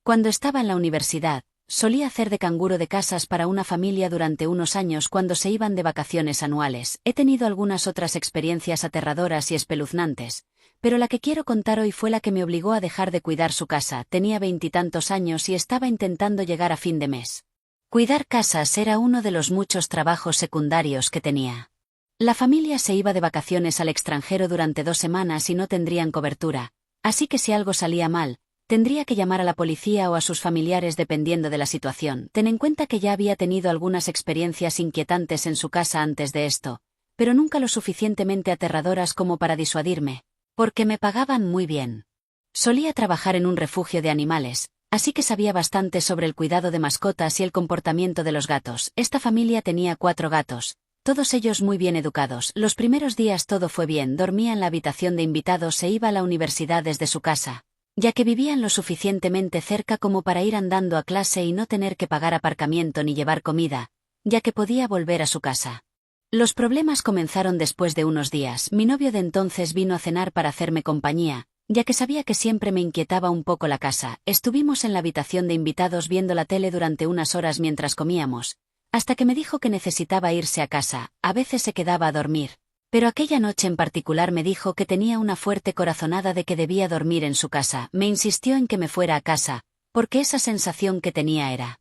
Cuando estaba en la universidad, solía hacer de canguro de casas para una familia durante unos años cuando se iban de vacaciones anuales. He tenido algunas otras experiencias aterradoras y espeluznantes, pero la que quiero contar hoy fue la que me obligó a dejar de cuidar su casa. Tenía 20 y tantos años y estaba intentando llegar a fin de mes. Cuidar casas era uno de los muchos trabajos secundarios que tenía. La familia se iba de vacaciones al extranjero durante 2 semanas y no tendrían cobertura, así que si algo salía mal, tendría que llamar a la policía o a sus familiares dependiendo de la situación. Ten en cuenta que ya había tenido algunas experiencias inquietantes en su casa antes de esto, pero nunca lo suficientemente aterradoras como para disuadirme, porque me pagaban muy bien. Solía trabajar en un refugio de animales, así que sabía bastante sobre el cuidado de mascotas y el comportamiento de los gatos. Esta familia tenía 4 gatos, todos ellos muy bien educados. Los primeros días todo fue bien, dormía en la habitación de invitados e iba a la universidad desde su casa, ya que vivían lo suficientemente cerca como para ir andando a clase y no tener que pagar aparcamiento ni llevar comida, ya que podía volver a su casa. Los problemas comenzaron después de unos días. Mi novio de entonces vino a cenar para hacerme compañía, ya que sabía que siempre me inquietaba un poco la casa. Estuvimos en la habitación de invitados viendo la tele durante unas horas mientras comíamos, hasta que me dijo que necesitaba irse a casa. A veces se quedaba a dormir, pero aquella noche en particular me dijo que tenía una fuerte corazonada de que debía dormir en su casa. Me insistió en que me fuera a casa, porque esa sensación que tenía era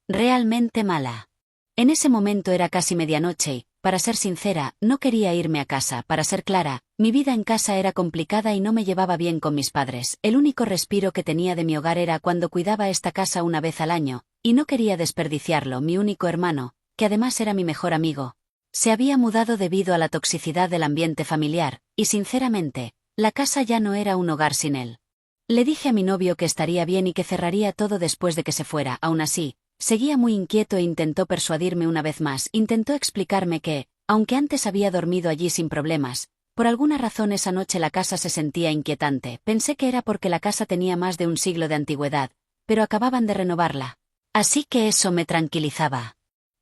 realmente mala. En ese momento era casi medianoche y, para ser sincera, no quería irme a casa. Para ser clara, mi vida en casa era complicada y no me llevaba bien con mis padres. El único respiro que tenía de mi hogar era cuando cuidaba esta casa una vez al año, y no quería desperdiciarlo. Mi único hermano, que además era mi mejor amigo, se había mudado debido a la toxicidad del ambiente familiar, y sinceramente, la casa ya no era un hogar sin él. Le dije a mi novio que estaría bien y que cerraría todo después de que se fuera. Aún así, seguía muy inquieto e intentó persuadirme una vez más. Intentó explicarme que, aunque antes había dormido allí sin problemas, por alguna razón esa noche la casa se sentía inquietante. Pensé que era porque la casa tenía más de un siglo de antigüedad, pero acababan de renovarla, así que eso me tranquilizaba.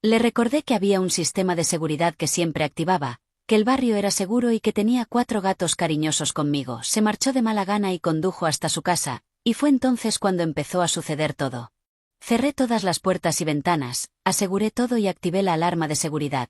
Le recordé que había un sistema de seguridad que siempre activaba, que el barrio era seguro y que tenía 4 gatos cariñosos conmigo. Se marchó de mala gana y condujo hasta su casa, y fue entonces cuando empezó a suceder todo. Cerré todas las puertas y ventanas, aseguré todo y activé la alarma de seguridad.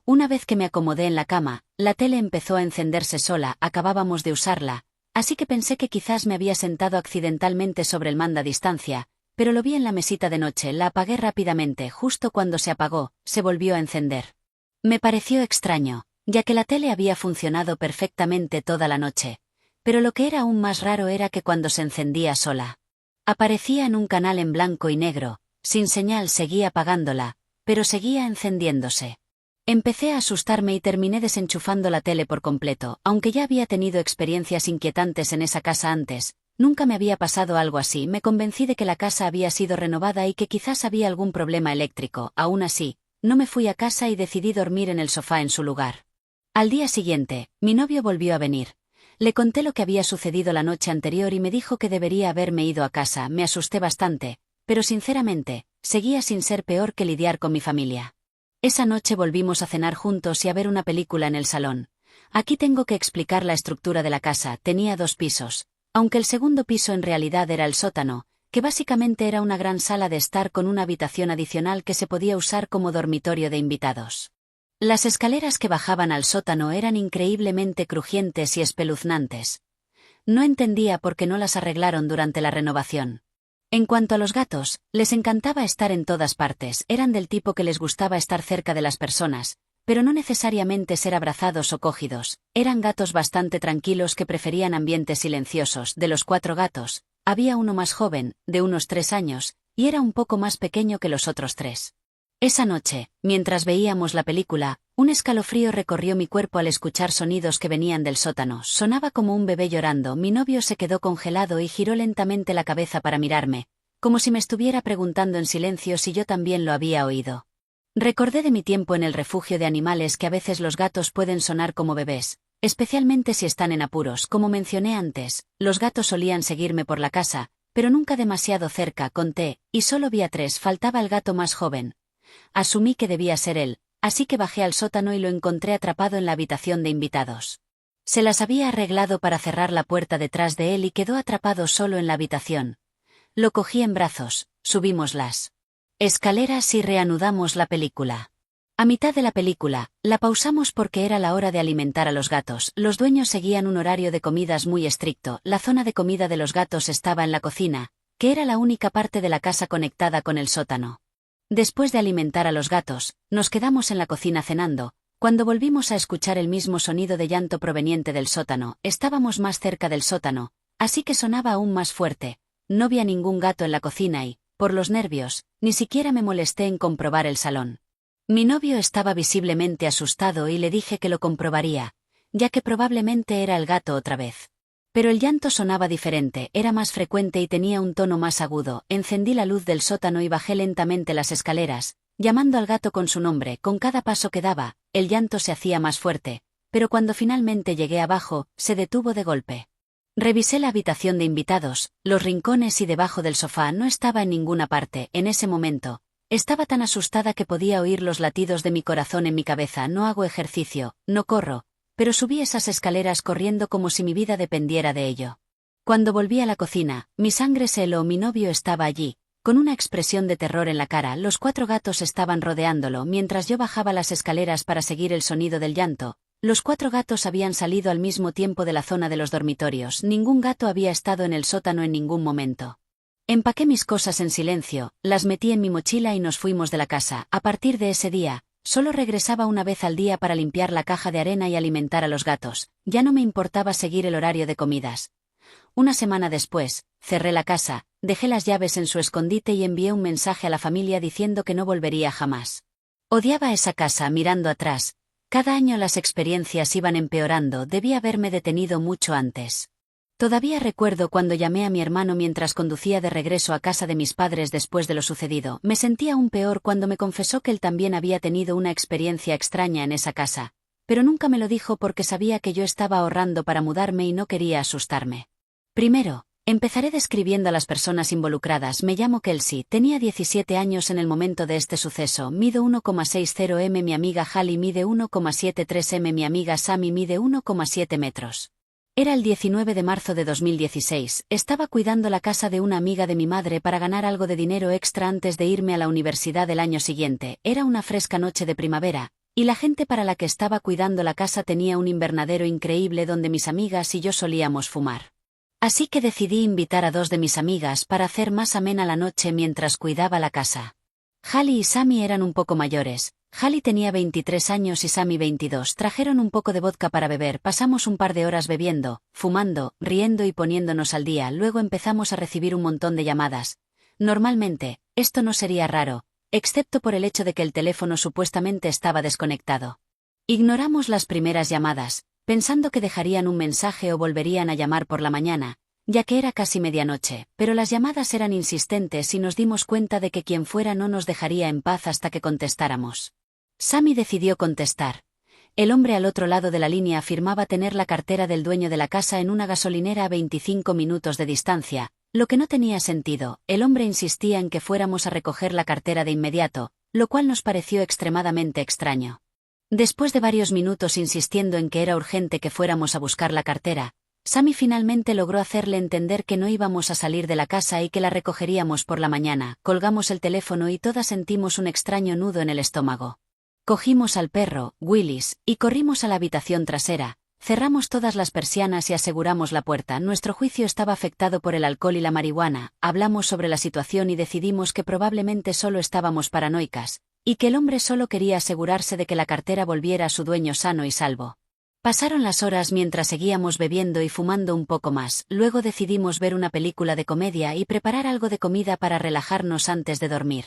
Una vez que me acomodé en la cama, la tele empezó a encenderse sola. Acabábamos de usarla, así que pensé que quizás me había sentado accidentalmente sobre el mando a distancia, pero lo vi en la mesita de noche. La apagué rápidamente. Justo cuando se apagó, se volvió a encender. Me pareció extraño, ya que la tele había funcionado perfectamente toda la noche, pero lo que era aún más raro era que cuando se encendía sola, aparecía en un canal en blanco y negro, sin señal. Seguía apagándola, pero seguía encendiéndose. Empecé a asustarme y terminé desenchufando la tele por completo. Aunque ya había tenido experiencias inquietantes en esa casa antes, nunca me había pasado algo así. Me convencí de que la casa había sido renovada y que quizás había algún problema eléctrico. Aún así, no me fui a casa y decidí dormir en el sofá en su lugar. Al día siguiente, mi novio volvió a venir. Le conté lo que había sucedido la noche anterior y me dijo que debería haberme ido a casa. Me asusté bastante, pero sinceramente, seguía sin ser peor que lidiar con mi familia. Esa noche volvimos a cenar juntos y a ver una película en el salón. Aquí tengo que explicar la estructura de la casa. Tenía 2 pisos, aunque el segundo piso en realidad era el sótano, que básicamente era una gran sala de estar con una habitación adicional que se podía usar como dormitorio de invitados. Las escaleras que bajaban al sótano eran increíblemente crujientes y espeluznantes. No entendía por qué no las arreglaron durante la renovación. En cuanto a los gatos, les encantaba estar en todas partes. Eran del tipo que les gustaba estar cerca de las personas, pero no necesariamente ser abrazados o cogidos. Eran gatos bastante tranquilos que preferían ambientes silenciosos. De los 4 gatos, había uno más joven, de unos 3 años, y era un poco más pequeño que los otros 3. Esa noche, mientras veíamos la película, un escalofrío recorrió mi cuerpo al escuchar sonidos que venían del sótano. Sonaba como un bebé llorando. Mi novio se quedó congelado y giró lentamente la cabeza para mirarme, como si me estuviera preguntando en silencio si yo también lo había oído. Recordé de mi tiempo en el refugio de animales que a veces los gatos pueden sonar como bebés, especialmente si están en apuros. Como mencioné antes, los gatos solían seguirme por la casa, pero nunca demasiado cerca. Conté, y solo vi a 3. Faltaba el gato más joven. Asumí que debía ser él, así que bajé al sótano y lo encontré atrapado en la habitación de invitados. Se las había arreglado para cerrar la puerta detrás de él y quedó atrapado solo en la habitación. Lo cogí en brazos, subimos las escaleras y reanudamos la película. A mitad de la película, la pausamos porque era la hora de alimentar a los gatos. Los dueños seguían un horario de comidas muy estricto. La zona de comida de los gatos estaba en la cocina, que era la única parte de la casa conectada con el sótano. Después de alimentar a los gatos, nos quedamos en la cocina cenando. Cuando volvimos a escuchar el mismo sonido de llanto proveniente del sótano, estábamos más cerca del sótano, así que sonaba aún más fuerte. No vi a ningún gato en la cocina y, por los nervios, ni siquiera me molesté en comprobar el salón. Mi novio estaba visiblemente asustado y le dije que lo comprobaría, ya que probablemente era el gato otra vez. Pero el llanto sonaba diferente, era más frecuente y tenía un tono más agudo. Encendí la luz del sótano y bajé lentamente las escaleras, llamando al gato con su nombre. Con cada paso que daba, el llanto se hacía más fuerte, pero cuando finalmente llegué abajo, se detuvo de golpe. Revisé la habitación de invitados, los rincones y debajo del sofá. No estaba en ninguna parte. En ese momento, estaba tan asustada que podía oír los latidos de mi corazón en mi cabeza. No hago ejercicio, no corro, pero subí esas escaleras corriendo como si mi vida dependiera de ello. Cuando volví a la cocina, mi sangre se heló. Mi novio estaba allí, con una expresión de terror en la cara. Los 4 gatos estaban rodeándolo mientras yo bajaba las escaleras para seguir el sonido del llanto. Los 4 gatos habían salido al mismo tiempo de la zona de los dormitorios. Ningún gato había estado en el sótano en ningún momento. Empaqué mis cosas en silencio, las metí en mi mochila y nos fuimos de la casa. A partir de ese día, solo regresaba una vez al día para limpiar la caja de arena y alimentar a los gatos. Ya no me importaba seguir el horario de comidas. Una semana después, cerré la casa, dejé las llaves en su escondite y envié un mensaje a la familia diciendo que no volvería jamás. Odiaba esa casa. Mirando atrás, cada año las experiencias iban empeorando. Debí haberme detenido mucho antes. Todavía recuerdo cuando llamé a mi hermano mientras conducía de regreso a casa de mis padres después de lo sucedido. Me sentía aún peor cuando me confesó que él también había tenido una experiencia extraña en esa casa, pero nunca me lo dijo porque sabía que yo estaba ahorrando para mudarme y no quería asustarme. Primero, empezaré describiendo a las personas involucradas. Me llamo Kelsey, tenía 17 años en el momento de este suceso. Mido 1,60 m. Mi amiga Hallie mide 1,73 m. Mi amiga Sammy mide 1,7 metros. Era el 19 de marzo de 2016, estaba cuidando la casa de una amiga de mi madre para ganar algo de dinero extra antes de irme a la universidad el año siguiente. Era una fresca noche de primavera, y la gente para la que estaba cuidando la casa tenía un invernadero increíble donde mis amigas y yo solíamos fumar. Así que decidí invitar a 2 de mis amigas para hacer más amena la noche mientras cuidaba la casa. Hallie y Sammy eran un poco mayores. Hallie tenía 23 años y Sammy 22. Trajeron un poco de vodka para beber. Pasamos un par de horas bebiendo, fumando, riendo y poniéndonos al día. Luego empezamos a recibir un montón de llamadas. Normalmente, esto no sería raro, excepto por el hecho de que el teléfono supuestamente estaba desconectado. Ignoramos las primeras llamadas, pensando que dejarían un mensaje o volverían a llamar por la mañana, ya que era casi medianoche, pero las llamadas eran insistentes y nos dimos cuenta de que quien fuera no nos dejaría en paz hasta que contestáramos. Sammy decidió contestar. El hombre al otro lado de la línea afirmaba tener la cartera del dueño de la casa en una gasolinera a 25 minutos de distancia, lo que no tenía sentido. El hombre insistía en que fuéramos a recoger la cartera de inmediato, lo cual nos pareció extremadamente extraño. Después de varios minutos insistiendo en que era urgente que fuéramos a buscar la cartera, Sammy finalmente logró hacerle entender que no íbamos a salir de la casa y que la recogeríamos por la mañana. Colgamos el teléfono y todas sentimos un extraño nudo en el estómago. Cogimos al perro, Willis, y corrimos a la habitación trasera, cerramos todas las persianas y aseguramos la puerta. Nuestro juicio estaba afectado por el alcohol y la marihuana. Hablamos sobre la situación y decidimos que probablemente solo estábamos paranoicas, y que el hombre solo quería asegurarse de que la cartera volviera a su dueño sano y salvo. Pasaron las horas mientras seguíamos bebiendo y fumando un poco más. Luego decidimos ver una película de comedia y preparar algo de comida para relajarnos antes de dormir.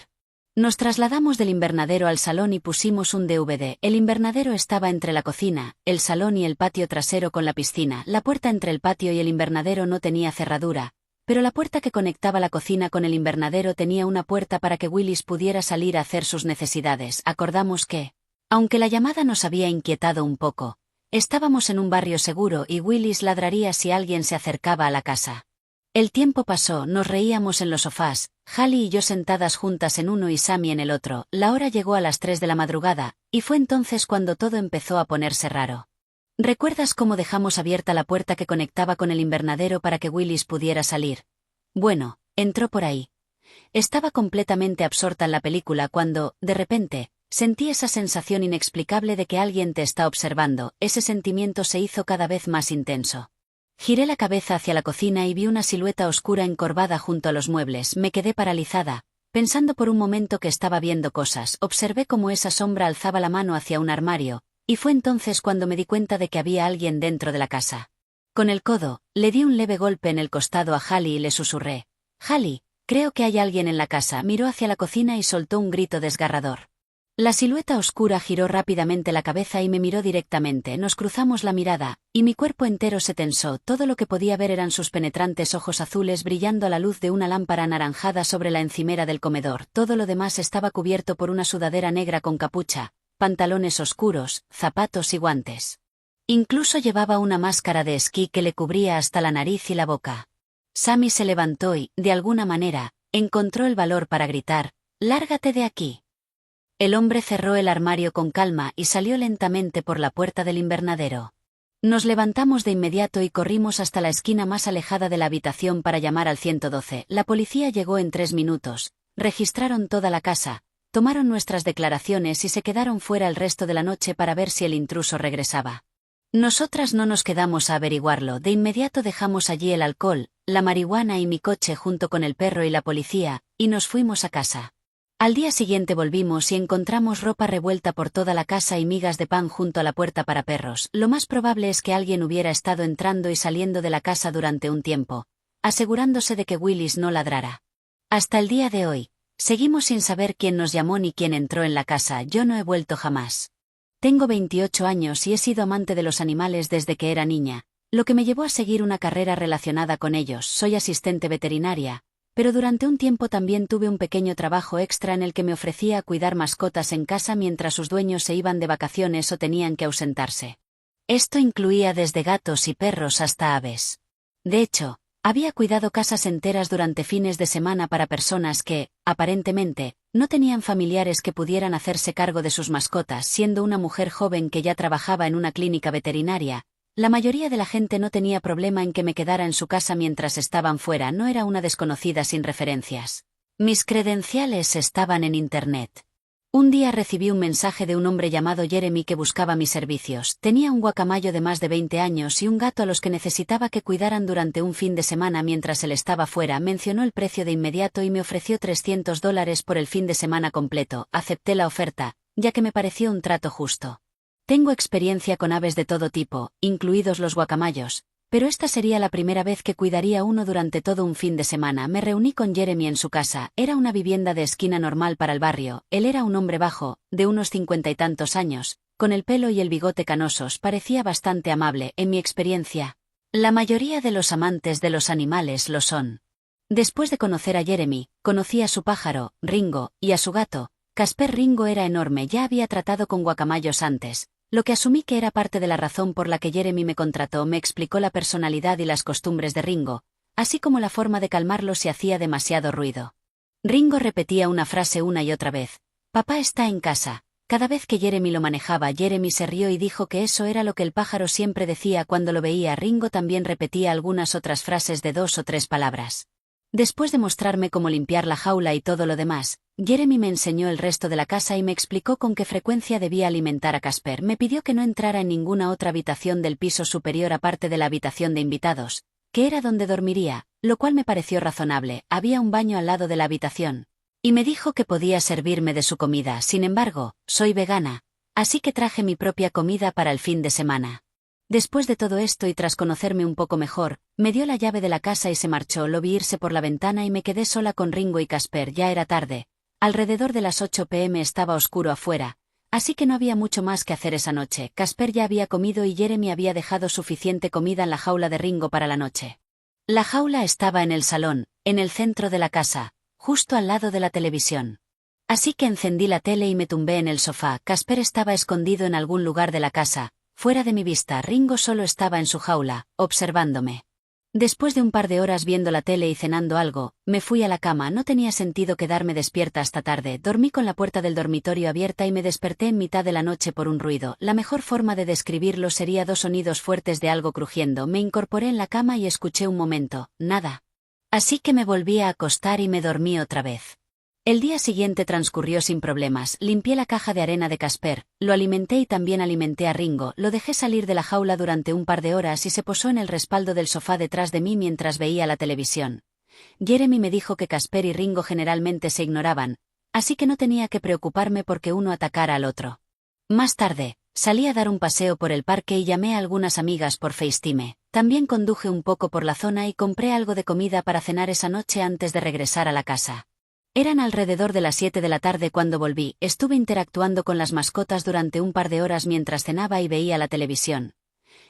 Nos trasladamos del invernadero al salón y pusimos un DVD. El invernadero estaba entre la cocina, el salón y el patio trasero con la piscina. La puerta entre el patio y el invernadero no tenía cerradura, pero la puerta que conectaba la cocina con el invernadero tenía una puerta para que Willis pudiera salir a hacer sus necesidades. Acordamos que, aunque la llamada nos había inquietado un poco, estábamos en un barrio seguro y Willis ladraría si alguien se acercaba a la casa. El tiempo pasó, nos reíamos en los sofás, Hallie y yo sentadas juntas en uno y Sammy en el otro. La hora llegó a las 3 de la madrugada, y fue entonces cuando todo empezó a ponerse raro. ¿Recuerdas cómo dejamos abierta la puerta que conectaba con el invernadero para que Willis pudiera salir? Bueno, Entró por ahí. Estaba completamente absorta en la película cuando, de repente, sentí esa sensación inexplicable de que alguien te está observando. Ese sentimiento se hizo cada vez más intenso. Giré la cabeza hacia la cocina y vi una silueta oscura encorvada junto a los muebles. Me quedé paralizada, pensando por un momento que estaba viendo cosas. Observé cómo esa sombra alzaba la mano hacia un armario, y fue entonces cuando me di cuenta de que había alguien dentro de la casa. Con el codo, le di un leve golpe en el costado a Hallie y le susurré: «Hallie, creo que hay alguien en la casa». Miró hacia la cocina y soltó un grito desgarrador. La silueta oscura giró rápidamente la cabeza y me miró directamente. Nos cruzamos la mirada, y mi cuerpo entero se tensó. Todo lo que podía ver eran sus penetrantes ojos azules brillando a la luz de una lámpara anaranjada sobre la encimera del comedor. Todo lo demás estaba cubierto por una sudadera negra con capucha, pantalones oscuros, zapatos y guantes. Incluso llevaba una máscara de esquí que le cubría hasta la nariz y la boca. Sammy se levantó y, de alguna manera, encontró el valor para gritar: «¡Lárgate de aquí!». El hombre cerró el armario con calma y salió lentamente por la puerta del invernadero. Nos levantamos de inmediato y corrimos hasta la esquina más alejada de la habitación para llamar al 112. La policía llegó en 3 minutos, registraron toda la casa, tomaron nuestras declaraciones y se quedaron fuera el resto de la noche para ver si el intruso regresaba. Nosotras no nos quedamos a averiguarlo. De inmediato dejamos allí el alcohol, la marihuana y mi coche junto con el perro y la policía, y nos fuimos a casa. Al día siguiente volvimos y encontramos ropa revuelta por toda la casa y migas de pan junto a la puerta para perros. Lo más probable es que alguien hubiera estado entrando y saliendo de la casa durante un tiempo, asegurándose de que Willis no ladrara. Hasta el día de hoy, seguimos sin saber quién nos llamó ni quién entró en la casa. Yo no he vuelto jamás. Tengo 28 años y he sido amante de los animales desde que era niña, lo que me llevó a seguir una carrera relacionada con ellos. Soy asistente veterinaria, pero durante un tiempo también tuve un pequeño trabajo extra en el que me ofrecía a cuidar mascotas en casa mientras sus dueños se iban de vacaciones o tenían que ausentarse. Esto incluía desde gatos y perros hasta aves. De hecho, había cuidado casas enteras durante fines de semana para personas que, aparentemente, no tenían familiares que pudieran hacerse cargo de sus mascotas. Siendo una mujer joven que ya trabajaba en una clínica veterinaria, la mayoría de la gente no tenía problema en que me quedara en su casa mientras estaban fuera. No era una desconocida sin referencias. Mis credenciales estaban en Internet. Un día recibí un mensaje de un hombre llamado Jeremy que buscaba mis servicios. Tenía un guacamayo de más de 20 años y un gato a los que necesitaba que cuidaran durante un fin de semana mientras él estaba fuera. Mencionó el precio de inmediato y me ofreció $300 por el fin de semana completo. Acepté la oferta, ya que me pareció un trato justo. Tengo experiencia con aves de todo tipo, incluidos los guacamayos, pero esta sería la primera vez que cuidaría uno durante todo un fin de semana. Me reuní con Jeremy en su casa. Era una vivienda de esquina normal para el barrio. Él era un hombre bajo, de unos 50 y tantos años, con el pelo y el bigote canosos. Parecía bastante amable. En mi experiencia, la mayoría de los amantes de los animales lo son. Después de conocer a Jeremy, conocí a su pájaro, Ringo, y a su gato, Casper. Ringo era enorme. Ya había tratado con guacamayos antes, lo que asumí que era parte de la razón por la que Jeremy me contrató. Me explicó la personalidad y las costumbres de Ringo, así como la forma de calmarlo si hacía demasiado ruido. Ringo repetía una frase una y otra vez: «Papá está en casa». Cada vez que Jeremy lo manejaba, Jeremy se rió y dijo que eso era lo que el pájaro siempre decía cuando lo veía. Ringo también repetía algunas otras frases de 2 o 3 palabras. Después de mostrarme cómo limpiar la jaula y todo lo demás, Jeremy me enseñó el resto de la casa y me explicó con qué frecuencia debía alimentar a Casper. Me pidió que no entrara en ninguna otra habitación del piso superior aparte de la habitación de invitados, que era donde dormiría, lo cual me pareció razonable. Había un baño al lado de la habitación, y me dijo que podía servirme de su comida. Sin embargo, soy vegana, así que traje mi propia comida para el fin de semana. Después de todo esto y tras conocerme un poco mejor, me dio la llave de la casa y se marchó. Lo vi irse por la ventana y me quedé sola con Ringo y Casper. Ya era tarde. Alrededor de las 8 p.m. estaba oscuro afuera, así que no había mucho más que hacer esa noche. Casper ya había comido y Jeremy había dejado suficiente comida en la jaula de Ringo para la noche. La jaula estaba en el salón, en el centro de la casa, justo al lado de la televisión. Así que encendí la tele y me tumbé en el sofá. Casper estaba escondido en algún lugar de la casa, fuera de mi vista. Ringo solo estaba en su jaula, observándome. Después de un par de horas viendo la tele y cenando algo, me fui a la cama. No tenía sentido quedarme despierta hasta tarde. Dormí con la puerta del dormitorio abierta y me desperté en mitad de la noche por un ruido. La mejor forma de describirlo sería 2 sonidos fuertes de algo crujiendo. Me incorporé en la cama y escuché un momento, nada. Así que me volví a acostar y me dormí otra vez. El día siguiente transcurrió sin problemas, limpié la caja de arena de Casper, lo alimenté y también alimenté a Ringo, lo dejé salir de la jaula durante un par de horas y se posó en el respaldo del sofá detrás de mí mientras veía la televisión. Jeremy me dijo que Casper y Ringo generalmente se ignoraban, así que no tenía que preocuparme porque uno atacara al otro. Más tarde, salí a dar un paseo por el parque y llamé a algunas amigas por FaceTime. También conduje un poco por la zona y compré algo de comida para cenar esa noche antes de regresar a la casa. Eran alrededor de las 7 de la tarde cuando volví, estuve interactuando con las mascotas durante un par de horas mientras cenaba y veía la televisión.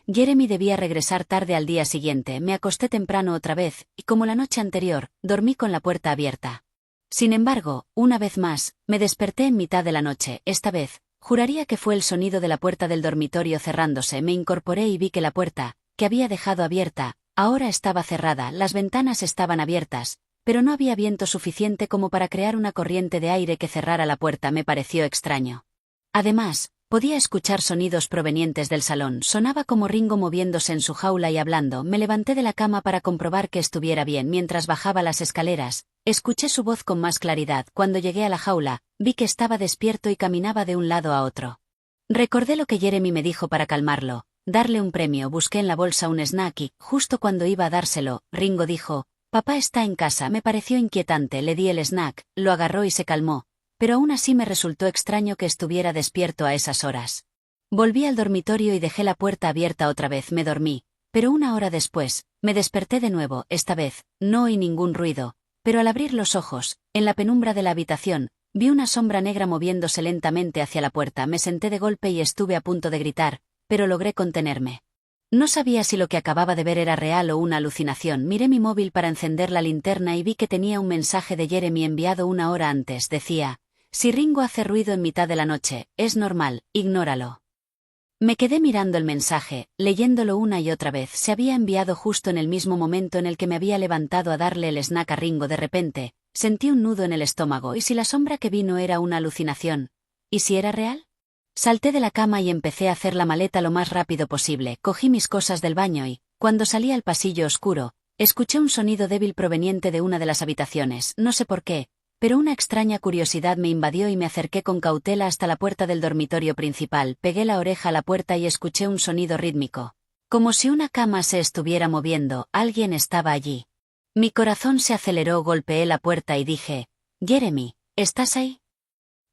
Jeremy debía regresar tarde al día siguiente, me acosté temprano otra vez, y como la noche anterior, dormí con la puerta abierta. Sin embargo, una vez más, me desperté en mitad de la noche, esta vez, juraría que fue el sonido de la puerta del dormitorio cerrándose, me incorporé y vi que la puerta, que había dejado abierta, ahora estaba cerrada, las ventanas estaban abiertas, pero no había viento suficiente como para crear una corriente de aire que cerrara la puerta, me pareció extraño. Además, podía escuchar sonidos provenientes del salón, sonaba como Ringo moviéndose en su jaula y hablando, me levanté de la cama para comprobar que estuviera bien mientras bajaba las escaleras, escuché su voz con más claridad, cuando llegué a la jaula, vi que estaba despierto y caminaba de un lado a otro. Recordé lo que Jeremy me dijo para calmarlo, darle un premio, busqué en la bolsa un snack y, justo cuando iba a dárselo, Ringo dijo, «Papá está en casa», me pareció inquietante, le di el snack, lo agarró y se calmó, pero aún así me resultó extraño que estuviera despierto a esas horas. Volví al dormitorio y dejé la puerta abierta otra vez, me dormí, pero una hora después, me desperté de nuevo, esta vez, no oí ningún ruido, pero al abrir los ojos, en la penumbra de la habitación, vi una sombra negra moviéndose lentamente hacia la puerta, me senté de golpe y estuve a punto de gritar, pero logré contenerme. No sabía si lo que acababa de ver era real o una alucinación. Miré mi móvil para encender la linterna y vi que tenía un mensaje de Jeremy enviado una hora antes. Decía, «Si Ringo hace ruido en mitad de la noche, es normal, ignóralo». Me quedé mirando el mensaje, leyéndolo una y otra vez. Se había enviado justo en el mismo momento en el que me había levantado a darle el snack a Ringo. De repente, sentí un nudo en el estómago. ¿Y si la sombra que vi no era una alucinación? ¿Y si era real? Salté de la cama y empecé a hacer la maleta lo más rápido posible. Cogí mis cosas del baño y, cuando salí al pasillo oscuro, escuché un sonido débil proveniente de una de las habitaciones. No sé por qué, pero una extraña curiosidad me invadió y me acerqué con cautela hasta la puerta del dormitorio principal. Pegué la oreja a la puerta y escuché un sonido rítmico. Como si una cama se estuviera moviendo, alguien estaba allí. Mi corazón se aceleró, golpeé la puerta y dije, «Jeremy, ¿estás ahí?»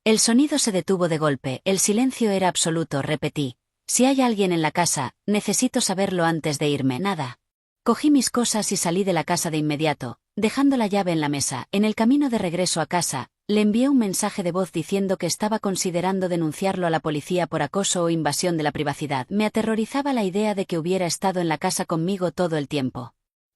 El sonido se detuvo de golpe, el silencio era absoluto, repetí. «Si hay alguien en la casa, necesito saberlo antes de irme». Nada. Cogí mis cosas y salí de la casa de inmediato, dejando la llave en la mesa. En el camino de regreso a casa, le envié un mensaje de voz diciendo que estaba considerando denunciarlo a la policía por acoso o invasión de la privacidad. Me aterrorizaba la idea de que hubiera estado en la casa conmigo todo el tiempo.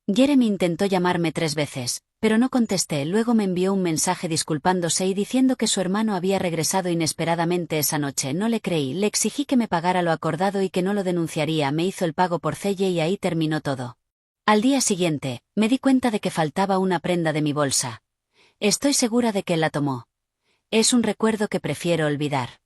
Jeremy intentó llamarme 3 veces, pero no contesté. Luego me envió un mensaje disculpándose y diciendo que su hermano había regresado inesperadamente esa noche. No le creí, le exigí que me pagara lo acordado y que no lo denunciaría. Me hizo el pago por Celle y ahí terminó todo. Al día siguiente, me di cuenta de que faltaba una prenda de mi bolsa. Estoy segura de que la tomó. Es un recuerdo que prefiero olvidar.